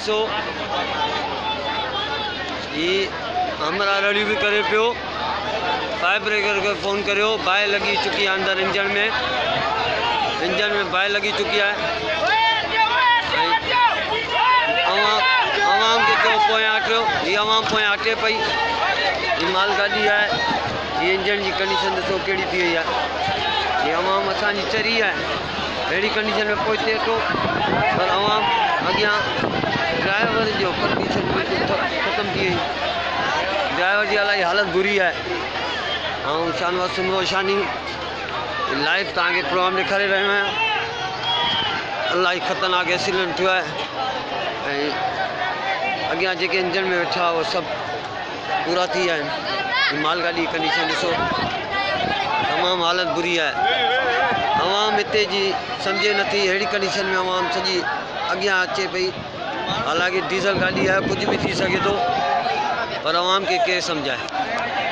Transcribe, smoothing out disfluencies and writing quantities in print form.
ॾिसो ये हमरा रड़ी भी करे पियो। फायर ब्रेकर को फ़ोन करियो। बाहि लगी चुकी है अंदर इंजन में बाहि लगी चुकी है। आवाम के क्यों पोयां हटो, ये आवाम पोयां हटे पई। ये माल गाड़ी है, ये इंजन की कंडीशन ॾिसो कहिड़ी थी वई है। ये आवाम असांजी चरी है, अहिड़ी कंडीशन में पहुचे थो। पर आवाम अॻियां ड्राइवर जो कंडीशन बिल्कुलु ख़त्म थी वई। ड्राइवर की इलाही हालत बुरी है। ऐं शानवाज़ सुनो शानी लाइव तव्हांखे प्रोग्राम ॾेखारे रहियो आहियां। इलाही ख़तरनाक एक्सीडेंट थियो आहे ऐं अॻियां जेके इंजन में वेठा उहे सभु पूरा थी विया आहिनि। मालगाॾी जी कंडीशन ॾिसो, तमामु हालत बुरी आहे। आवाम हिते जी सम्झे नथी, अहिड़ी कंडीशन में आवाम सॼी अॻियां अचे पई। हालांकि डीज़ल गाॾी आहे, कुझु बि थी सघे थो, पर आवाम खे केरु सम्झाए।